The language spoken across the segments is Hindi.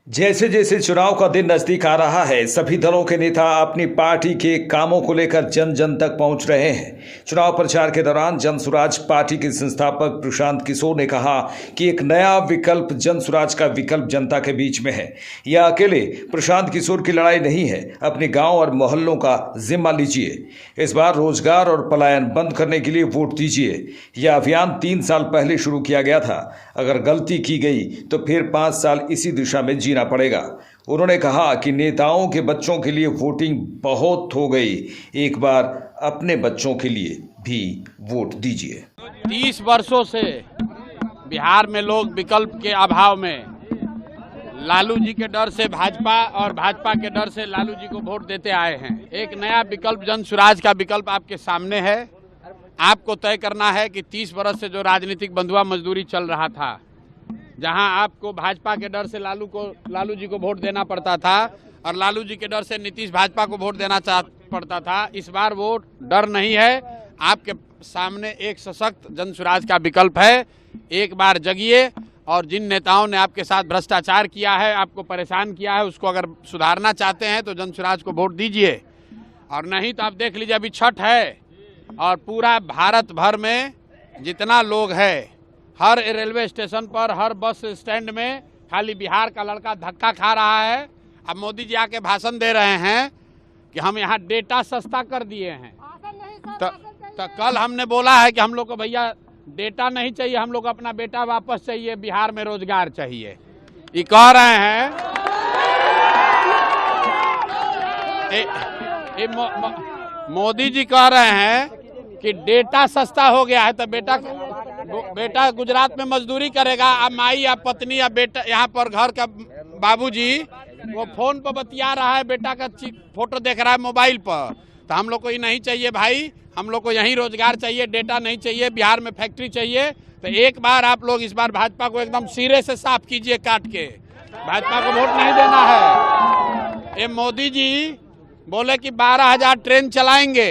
जैसे जैसे चुनाव का दिन नजदीक आ रहा है, सभी दलों के नेता अपनी पार्टी के कामों को लेकर जन जन तक पहुंच रहे हैं। चुनाव प्रचार के दौरान जन सुराज पार्टी के संस्थापक प्रशांत किशोर ने कहा कि एक नया विकल्प जन सुराज का विकल्प जनता के बीच में है। यह अकेले प्रशांत किशोर की लड़ाई नहीं है, अपने गाँव और मोहल्लों का जिम्मा लीजिए। इस बार रोजगार और पलायन बंद करने के लिए वोट दीजिए। यह अभियान 3 साल पहले शुरू किया गया था। अगर गलती की गई तो फिर 5 साल इसी दिशा में जीना पड़ेगा। उन्होंने कहा कि नेताओं के बच्चों के लिए वोटिंग बहुत हो गई, एक बार अपने बच्चों के लिए भी वोट दीजिए। 30 वर्षों से बिहार में लोग विकल्प के अभाव में लालू जी के डर से भाजपा और भाजपा के डर से लालू जी को वोट देते आए हैं। एक नया विकल्प जन सुराज का विकल्प आपके सामने है। आपको तय करना है कि 30 वर्ष से जो राजनीतिक बंधुआ मजदूरी चल रहा था, जहां आपको भाजपा के डर से लालू जी को वोट देना पड़ता था और लालू जी के डर से नीतीश भाजपा को वोट देना पड़ता था, इस बार वो डर नहीं है। आपके सामने एक सशक्त जन सुराज का विकल्प है। एक बार जगिए और जिन नेताओं ने आपके साथ भ्रष्टाचार किया है, आपको परेशान किया है, उसको अगर सुधारना चाहते हैं तो जन सुराज को वोट दीजिए। और नहीं तो आप देख लीजिए, अभी छठ है और पूरा भारत भर में जितना लोग है, हर रेलवे स्टेशन पर, हर बस स्टैंड में खाली बिहार का लड़का धक्का खा रहा है। अब मोदी जी आके भाषण दे रहे हैं कि हम यहाँ डेटा सस्ता कर दिए हैं। तो कल हमने बोला है कि हम लोग को भैया डेटा नहीं चाहिए, हम लोग को अपना बेटा वापस चाहिए, बिहार में रोजगार चाहिए। ये कह रहे हैं मोदी जी कह रहे हैं कि डेटा सस्ता हो गया है, तो बेटा गुजरात में मजदूरी करेगा। अब माई या पत्नी या बेटा यहाँ पर घर का बाबूजी वो फोन पर बतिया रहा है, बेटा का फोटो देख रहा है मोबाइल पर। तो हम लोग को ये नहीं चाहिए भाई, हम लोग को यहीं रोजगार चाहिए, डेटा नहीं चाहिए, बिहार में फैक्ट्री चाहिए। तो एक बार आप लोग इस बार भाजपा को एकदम सिरे से साफ कीजिए, काट के। भाजपा को वोट नहीं देना है। ये मोदी जी बोले कि 12,000 ट्रेन चलाएंगे,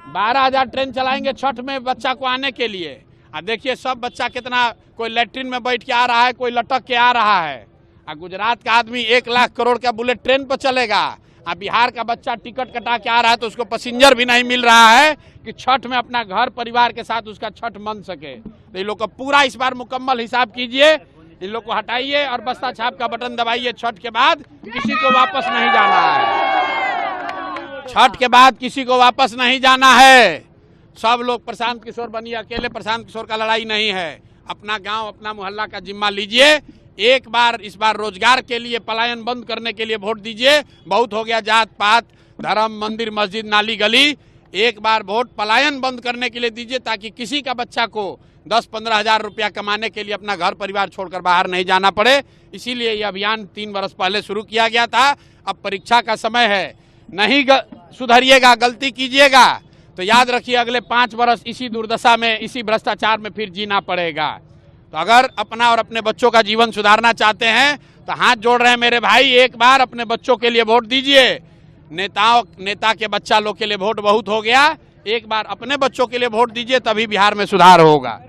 12,000 ट्रेन चलाएंगे छठ में बच्चा को आने के लिए। देखिए सब बच्चा कितना, कोई लैट्रिन में बैठ के आ रहा है, कोई लटक के आ रहा है। गुजरात का आदमी 1 लाख करोड़ का बुलेट ट्रेन पर चलेगा। बिहार का बच्चा टिकट कटा के आ रहा है तो उसको पैसेंजर भी नहीं मिल रहा है कि छठ में अपना घर परिवार के साथ उसका छठ मन सके। तो इन लोग का पूरा इस बार मुकम्मल हिसाब कीजिए, इन लोग को हटाइए और बस्ता छाप का बटन दबाइए। छठ के बाद किसी को वापस नहीं जाना है। छठ के बाद किसी को वापस नहीं जाना है। सब लोग प्रशांत किशोर बनिए, अकेले प्रशांत किशोर का लड़ाई नहीं है। अपना गांव, अपना मोहल्ला का जिम्मा लीजिए। एक बार इस बार रोजगार के लिए, पलायन बंद करने के लिए वोट दीजिए। बहुत हो गया जात पात, धर्म, मंदिर, मस्जिद, नाली, गली। एक बार वोट पलायन बंद करने के लिए दीजिए, ताकि किसी का बच्चा को 10-15 हजार रुपया कमाने के लिए अपना घर परिवार छोड़कर बाहर नहीं जाना पड़े। इसीलिए यह अभियान 3 वर्ष पहले शुरू किया गया था। अब परीक्षा का समय है, नहीं सुधरिएगा, गलती कीजिएगा तो याद रखिए अगले 5 वर्ष इसी दुर्दशा में, इसी भ्रष्टाचार में फिर जीना पड़ेगा। तो अगर अपना और अपने बच्चों का जीवन सुधारना चाहते हैं तो हाथ जोड़ रहे हैं मेरे भाई, एक बार अपने बच्चों के लिए वोट दीजिए। नेता के बच्चा लोग के लिए वोट बहुत हो गया, एक बार अपने बच्चों के लिए वोट दीजिए, तभी बिहार में सुधार होगा।